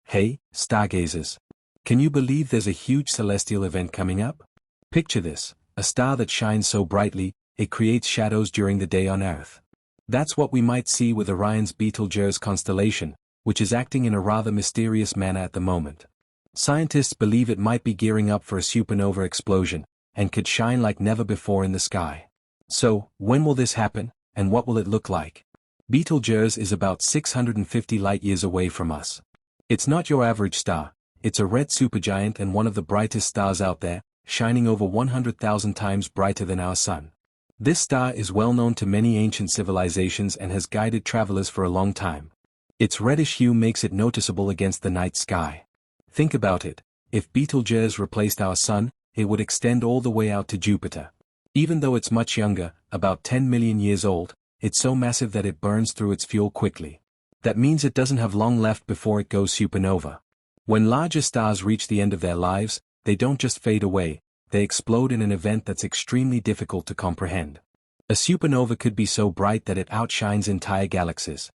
Hey, stargazers. Can you believe there's a huge celestial event coming up? Picture this, a star that shines so brightly, it creates shadows during the day on Earth. That's what we might see with Orion's Betelgeuse constellation, which is acting in a rather mysterious manner at the moment. Scientists believe it might be gearing up for a supernova explosion, and could shine like never before in the sky. So, when will this happen, and what will it look like? Betelgeuse is about 650 light-years away from us. It's not your average star, it's a red supergiant and one of the brightest stars out there, shining over 100,000 times brighter than our Sun. This star is well known to many ancient civilizations and has guided travelers for a long time. Its reddish hue makes it noticeable against the night sky. Think about it, if Betelgeuse replaced our Sun, it would extend all the way out to Jupiter. Even though it's much younger, about 10 million years old, it's so massive that it burns through its fuel quickly. That means it doesn't have long left before it goes supernova. When larger stars reach the end of their lives, they don't just fade away, they explode in an event that's extremely difficult to comprehend. A supernova could be so bright that it outshines entire galaxies.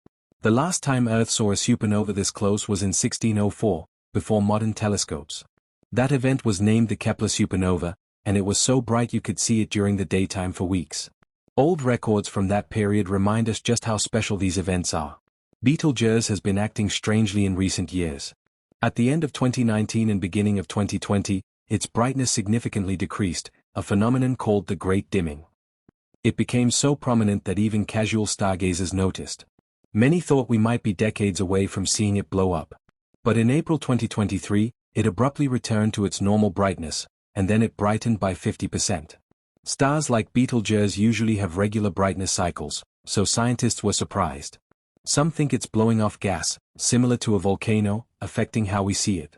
The last time Earth saw a supernova this close was in 1604, before modern telescopes. That event was named the Kepler supernova, and it was so bright you could see it during the daytime for weeks. Old records from that period remind us just how special these events are. Betelgeuse has been acting strangely in recent years. At the end of 2019 and beginning of 2020, its brightness significantly decreased, a phenomenon called the Great Dimming. It became so prominent that even casual stargazers noticed. Many thought we might be decades away from seeing it blow up. But in April 2023, it abruptly returned to its normal brightness, and then it brightened by 50%. Stars like Betelgeuse usually have regular brightness cycles, so scientists were surprised. Some think it's blowing off gas, similar to a volcano, affecting how we see it.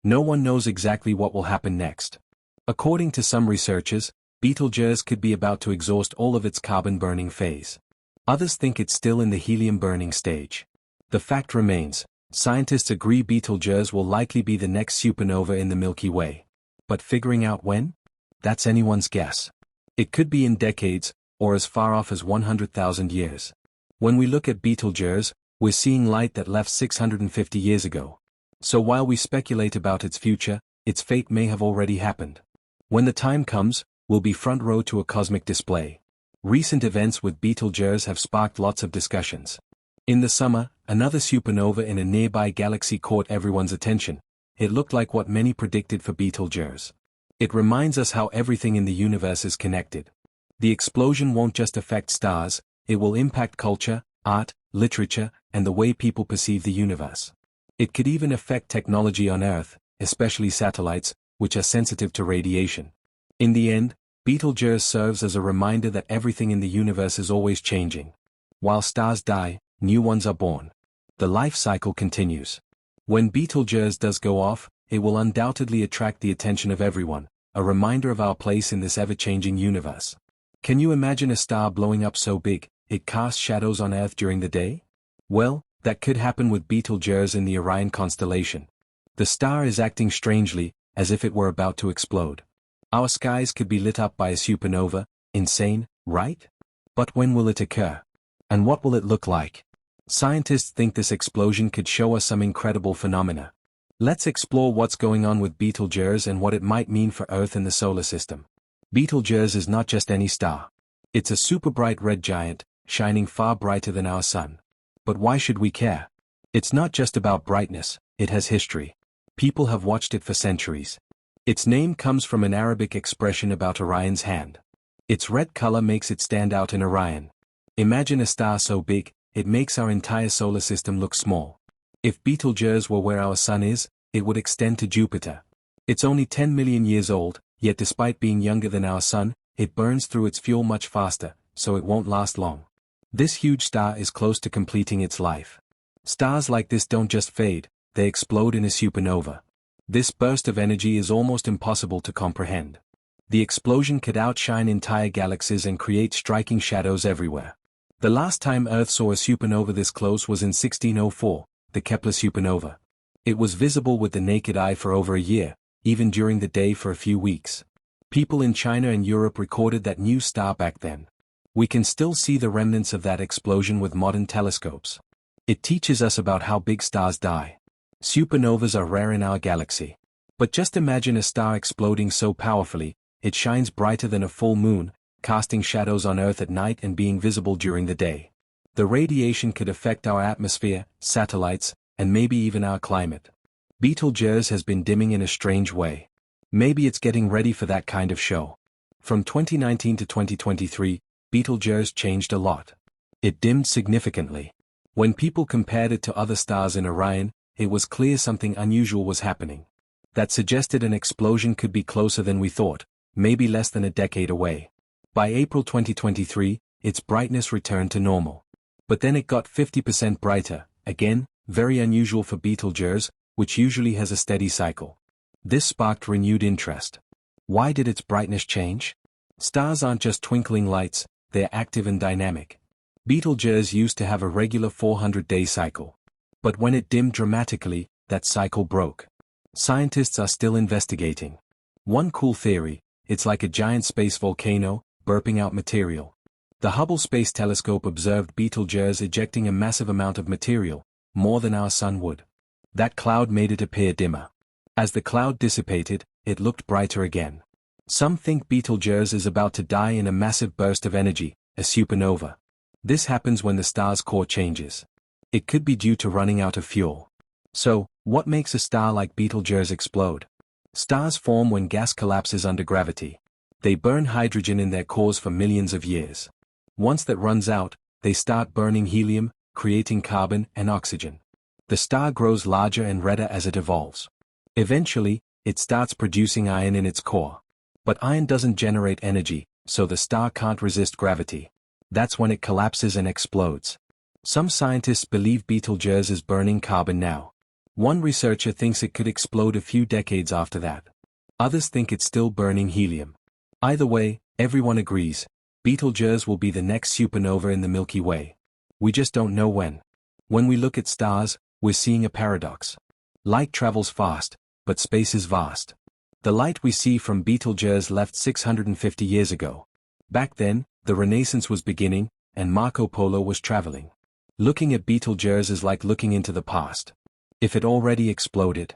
No one knows exactly what will happen next. According to some researchers, Betelgeuse could be about to exhaust all of its carbon-burning phase. Others think it's still in the helium-burning stage. The fact remains, scientists agree Betelgeuse will likely be the next supernova in the Milky Way. But figuring out when? That's anyone's guess. It could be in decades, or as far off as 100,000 years. When we look at Betelgeuse, we're seeing light that left 650 years ago. So while we speculate about its future, its fate may have already happened. When the time comes, we'll be front row to a cosmic display. Recent events with Betelgeuse have sparked lots of discussions. In the summer, another supernova in a nearby galaxy caught everyone's attention. It looked like what many predicted for Betelgeuse. It reminds us how everything in the universe is connected. The explosion won't just affect stars, it will impact culture, art, literature, and the way people perceive the universe. It could even affect technology on Earth, especially satellites, which are sensitive to radiation. In the end, Betelgeuse serves as a reminder that everything in the universe is always changing. While stars die, new ones are born. The life cycle continues. When Betelgeuse does go off, it will undoubtedly attract the attention of everyone, a reminder of our place in this ever-changing universe. Can you imagine a star blowing up so big, it casts shadows on Earth during the day? Well, that could happen with Betelgeuse in the Orion constellation. The star is acting strangely, as if it were about to explode. Our skies could be lit up by a supernova. Insane, right? But when will it occur? And what will it look like? Scientists think this explosion could show us some incredible phenomena. Let's explore what's going on with Betelgeuse and what it might mean for Earth and the solar system. Betelgeuse is not just any star. It's a super bright red giant, shining far brighter than our Sun. But why should we care? It's not just about brightness, it has history. People have watched it for centuries. Its name comes from an Arabic expression about Orion's hand. Its red color makes it stand out in Orion. Imagine a star so big, it makes our entire solar system look small. If Betelgeuse were where our Sun is, it would extend to Jupiter. It's only 10 million years old, yet despite being younger than our Sun, it burns through its fuel much faster, so it won't last long. This huge star is close to completing its life. Stars like this don't just fade, they explode in a supernova. This burst of energy is almost impossible to comprehend. The explosion could outshine entire galaxies and create striking shadows everywhere. The last time Earth saw a supernova this close was in 1604, the Kepler supernova. It was visible with the naked eye for over a year, even during the day for a few weeks. People in China and Europe recorded that new star back then. We can still see the remnants of that explosion with modern telescopes. It teaches us about how big stars die. Supernovas are rare in our galaxy. But just imagine a star exploding so powerfully, it shines brighter than a full moon, casting shadows on Earth at night and being visible during the day. The radiation could affect our atmosphere, satellites, and maybe even our climate. Betelgeuse has been dimming in a strange way. Maybe it's getting ready for that kind of show. From 2019 to 2023, Betelgeuse changed a lot. It dimmed significantly. When people compared it to other stars in Orion, it was clear something unusual was happening. That suggested an explosion could be closer than we thought, maybe less than a decade away. By April 2023, its brightness returned to normal. But then it got 50% brighter, again, very unusual for Betelgeuse, which usually has a steady cycle. This sparked renewed interest. Why did its brightness change? Stars aren't just twinkling lights, they're active and dynamic. Betelgeuse used to have a regular 400-day cycle. But when it dimmed dramatically, that cycle broke. Scientists are still investigating. One cool theory, it's like a giant space volcano, burping out material. The Hubble Space Telescope observed Betelgeuse ejecting a massive amount of material, more than our Sun would. That cloud made it appear dimmer. As the cloud dissipated, it looked brighter again. Some think Betelgeuse is about to die in a massive burst of energy, a supernova. This happens when the star's core changes. It could be due to running out of fuel. So, what makes a star like Betelgeuse explode? Stars form when gas collapses under gravity. They burn hydrogen in their cores for millions of years. Once that runs out, they start burning helium, creating carbon and oxygen. The star grows larger and redder as it evolves. Eventually, it starts producing iron in its core. But iron doesn't generate energy, so the star can't resist gravity. That's when it collapses and explodes. Some scientists believe Betelgeuse is burning carbon now. One researcher thinks it could explode a few decades after that. Others think it's still burning helium. Either way, everyone agrees, Betelgeuse will be the next supernova in the Milky Way. We just don't know when. When we look at stars, we're seeing a paradox. Light travels fast, but space is vast. The light we see from Betelgeuse left 650 years ago. Back then, the Renaissance was beginning, and Marco Polo was traveling. Looking at Betelgeuse is like looking into the past. If it already exploded.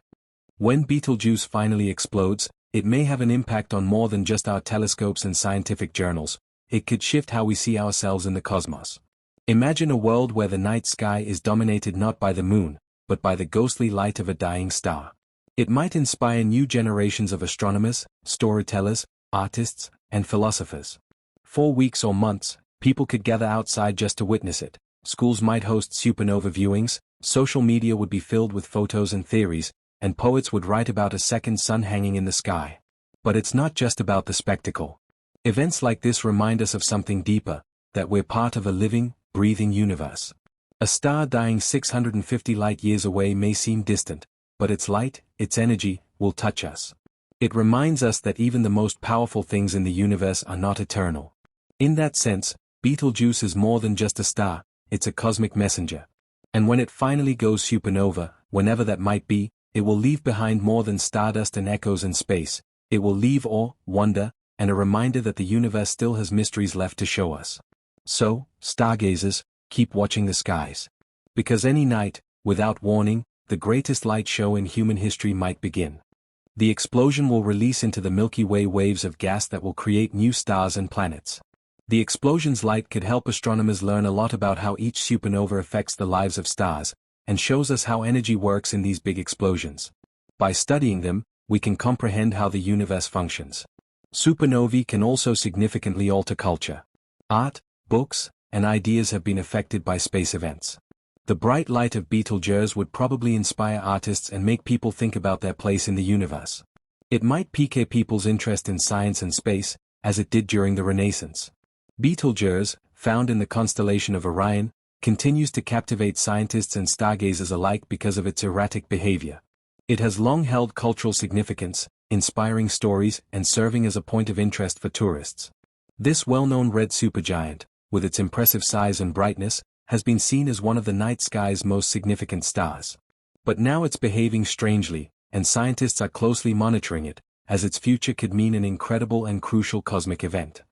When Betelgeuse finally explodes, it may have an impact on more than just our telescopes and scientific journals. It could shift how we see ourselves in the cosmos. Imagine a world where the night sky is dominated not by the moon, but by the ghostly light of a dying star. It might inspire new generations of astronomers, storytellers, artists, and philosophers. For weeks or months, people could gather outside just to witness it. Schools might host supernova viewings, social media would be filled with photos and theories, and poets would write about a second sun hanging in the sky. But it's not just about the spectacle. Events like this remind us of something deeper, that we're part of a living, breathing universe. A star dying 650 light-years away may seem distant, but its light, its energy, will touch us. It reminds us that even the most powerful things in the universe are not eternal. In that sense, Betelgeuse is more than just a star, it's a cosmic messenger. And when it finally goes supernova, whenever that might be, it will leave behind more than stardust and echoes in space. It will leave awe, wonder, and a reminder that the universe still has mysteries left to show us. So, stargazers, keep watching the skies. Because any night, without warning, the greatest light show in human history might begin. The explosion will release into the Milky Way waves of gas that will create new stars and planets. The explosion's light could help astronomers learn a lot about how each supernova affects the lives of stars, and shows us how energy works in these big explosions. By studying them, we can comprehend how the universe functions. Supernovae can also significantly alter culture. Art, books, and ideas have been affected by space events. The bright light of Betelgeuse would probably inspire artists and make people think about their place in the universe. It might pique people's interest in science and space, as it did during the Renaissance. Betelgeuse, found in the constellation of Orion, continues to captivate scientists and stargazers alike because of its erratic behavior. It has long held cultural significance, inspiring stories and serving as a point of interest for tourists. This well-known red supergiant, with its impressive size and brightness, has been seen as one of the night sky's most significant stars. But now it's behaving strangely, and scientists are closely monitoring it, as its future could mean an incredible and crucial cosmic event.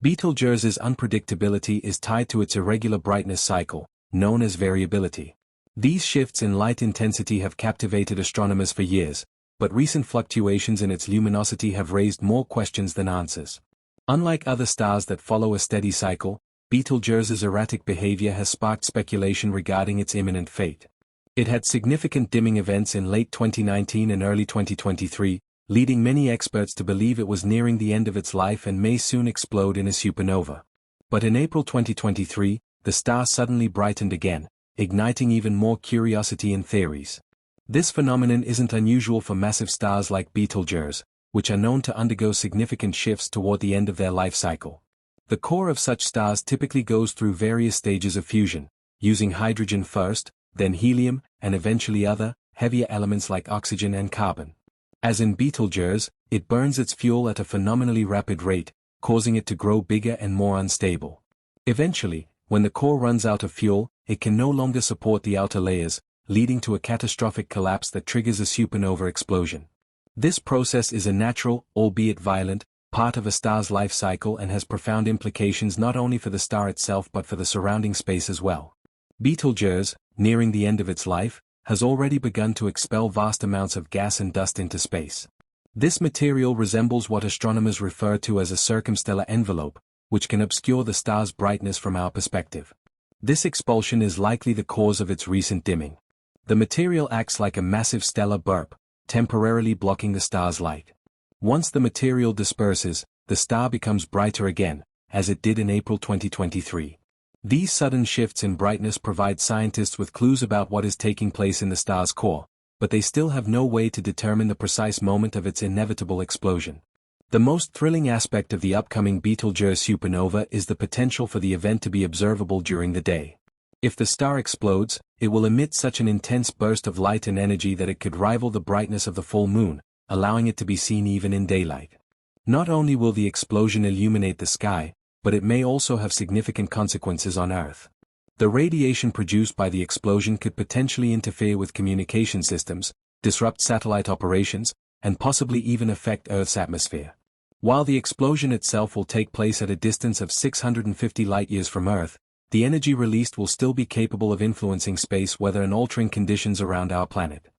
Betelgeuse's unpredictability is tied to its irregular brightness cycle, known as variability. These shifts in light intensity have captivated astronomers for years, but recent fluctuations in its luminosity have raised more questions than answers. Unlike other stars that follow a steady cycle, Betelgeuse's erratic behavior has sparked speculation regarding its imminent fate. It had significant dimming events in late 2019 and early 2023, leading many experts to believe it was nearing the end of its life and may soon explode in a supernova. But in April 2023, the star suddenly brightened again, igniting even more curiosity and theories. This phenomenon isn't unusual for massive stars like Betelgeuse, which are known to undergo significant shifts toward the end of their life cycle. The core of such stars typically goes through various stages of fusion, using hydrogen first, then helium, and eventually other, heavier elements like oxygen and carbon. As in Betelgeuse, it burns its fuel at a phenomenally rapid rate, causing it to grow bigger and more unstable. Eventually, when the core runs out of fuel, it can no longer support the outer layers, leading to a catastrophic collapse that triggers a supernova explosion. This process is a natural, albeit violent, part of a star's life cycle and has profound implications not only for the star itself but for the surrounding space as well. Betelgeuse, nearing the end of its life, has already begun to expel vast amounts of gas and dust into space. This material resembles what astronomers refer to as a circumstellar envelope, which can obscure the star's brightness from our perspective. This expulsion is likely the cause of its recent dimming. The material acts like a massive stellar burp, temporarily blocking the star's light. Once the material disperses, the star becomes brighter again, as it did in April 2023. These sudden shifts in brightness provide scientists with clues about what is taking place in the star's core, but they still have no way to determine the precise moment of its inevitable explosion. The most thrilling aspect of the upcoming Betelgeuse supernova is the potential for the event to be observable during the day. If the star explodes, it will emit such an intense burst of light and energy that it could rival the brightness of the full moon, allowing it to be seen even in daylight. Not only will the explosion illuminate the sky, but it may also have significant consequences on Earth. The radiation produced by the explosion could potentially interfere with communication systems, disrupt satellite operations, and possibly even affect Earth's atmosphere. While the explosion itself will take place at a distance of 650 light-years from Earth, the energy released will still be capable of influencing space weather and altering conditions around our planet.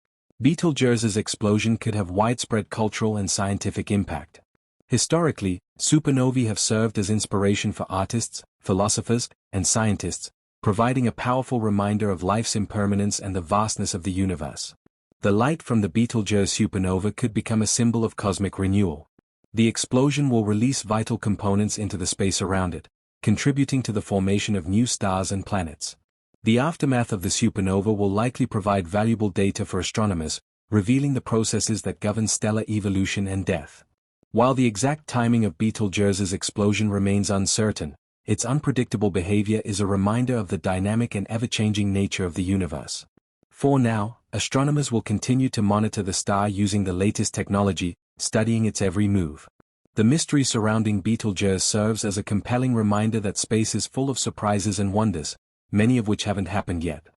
Betelgeuse's explosion could have widespread cultural and scientific impact. Historically, supernovae have served as inspiration for artists, philosophers, and scientists, providing a powerful reminder of life's impermanence and the vastness of the universe. The light from the Betelgeuse supernova could become a symbol of cosmic renewal. The explosion will release vital components into the space around it, contributing to the formation of new stars and planets. The aftermath of the supernova will likely provide valuable data for astronomers, revealing the processes that govern stellar evolution and death. While the exact timing of Betelgeuse's explosion remains uncertain, its unpredictable behavior is a reminder of the dynamic and ever-changing nature of the universe. For now, astronomers will continue to monitor the star using the latest technology, studying its every move. The mystery surrounding Betelgeuse serves as a compelling reminder that space is full of surprises and wonders, many of which haven't happened yet.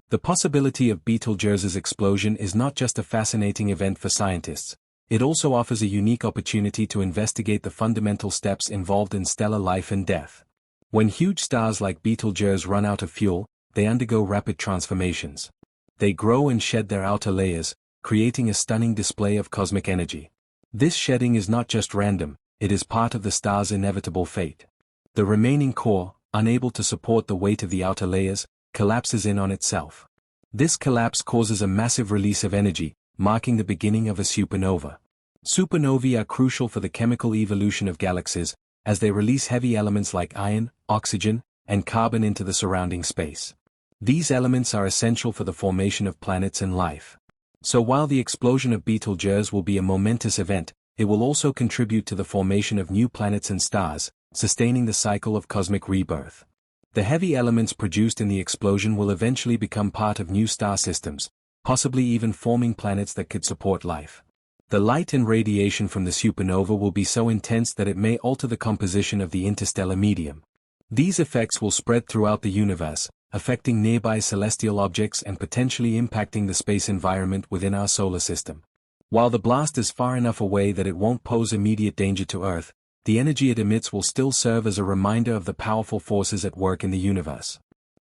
The possibility of Betelgeuse's explosion is not just a fascinating event for scientists, it also offers a unique opportunity to investigate the fundamental steps involved in stellar life and death. When huge stars like Betelgeuse run out of fuel, they undergo rapid transformations. They grow and shed their outer layers, creating a stunning display of cosmic energy. This shedding is not just random, it is part of the star's inevitable fate. The remaining core, unable to support the weight of the outer layers, collapses in on itself. This collapse causes a massive release of energy, marking the beginning of a supernova. Supernovae are crucial for the chemical evolution of galaxies, as they release heavy elements like iron, oxygen, and carbon into the surrounding space. These elements are essential for the formation of planets and life. So while the explosion of Betelgeuse will be a momentous event, it will also contribute to the formation of new planets and stars, sustaining the cycle of cosmic rebirth. The heavy elements produced in the explosion will eventually become part of new star systems, possibly even forming planets that could support life. The light and radiation from the supernova will be so intense that it may alter the composition of the interstellar medium. These effects will spread throughout the universe, affecting nearby celestial objects and potentially impacting the space environment within our solar system. While the blast is far enough away that it won't pose immediate danger to Earth, the energy it emits will still serve as a reminder of the powerful forces at work in the universe.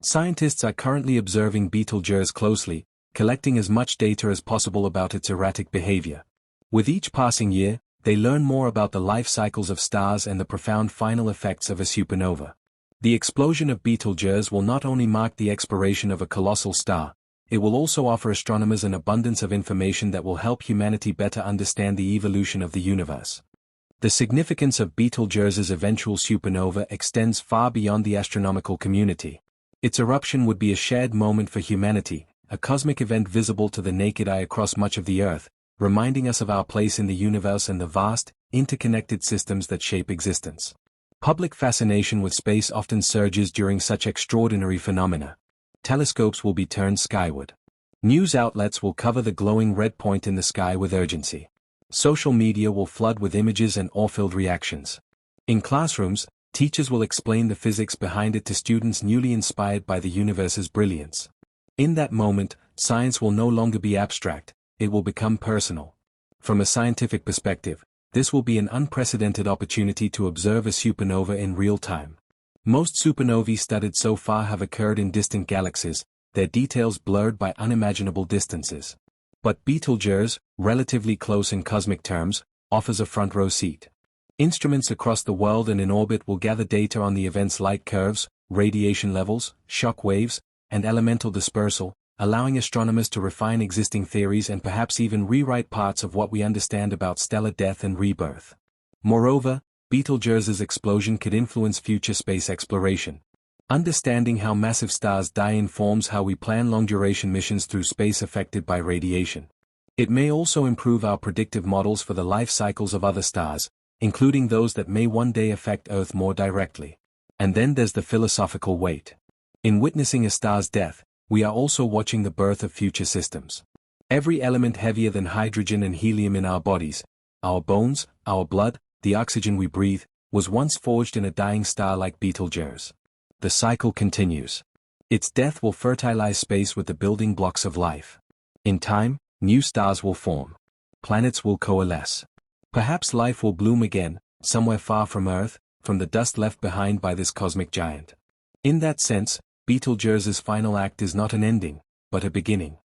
Scientists are currently observing Betelgeuse closely, collecting as much data as possible about its erratic behavior. With each passing year, they learn more about the life cycles of stars and the profound final effects of a supernova. The explosion of Betelgeuse will not only mark the expiration of a colossal star, it will also offer astronomers an abundance of information that will help humanity better understand the evolution of the universe. The significance of Betelgeuse's eventual supernova extends far beyond the astronomical community. Its eruption would be a shared moment for humanity, a cosmic event visible to the naked eye across much of the Earth, reminding us of our place in the universe and the vast, interconnected systems that shape existence. Public fascination with space often surges during such extraordinary phenomena. Telescopes will be turned skyward. News outlets will cover the glowing red point in the sky with urgency. Social media will flood with images and awe-filled reactions. In classrooms, teachers will explain the physics behind it to students newly inspired by the universe's brilliance. In that moment, science will no longer be abstract, it will become personal. From a scientific perspective, this will be an unprecedented opportunity to observe a supernova in real time. Most supernovae studied so far have occurred in distant galaxies, their details blurred by unimaginable distances. But Betelgeuse, relatively close in cosmic terms, offers a front-row seat. Instruments across the world and in orbit will gather data on the event's light curves, radiation levels, shock waves, and elemental dispersal, allowing astronomers to refine existing theories and perhaps even rewrite parts of what we understand about stellar death and rebirth. Moreover, Betelgeuse's explosion could influence future space exploration. Understanding how massive stars die informs how we plan long-duration missions through space affected by radiation. It may also improve our predictive models for the life cycles of other stars, including those that may one day affect Earth more directly. And then there's the philosophical weight. In witnessing a star's death, we are also watching the birth of future systems. Every element heavier than hydrogen and helium in our bodies, our bones, our blood, the oxygen we breathe, was once forged in a dying star like Betelgeuse. The cycle continues. Its death will fertilize space with the building blocks of life. In time, new stars will form. Planets will coalesce. Perhaps life will bloom again, somewhere far from Earth, from the dust left behind by this cosmic giant. In that sense, Betelgeuse's final act is not an ending, but a beginning.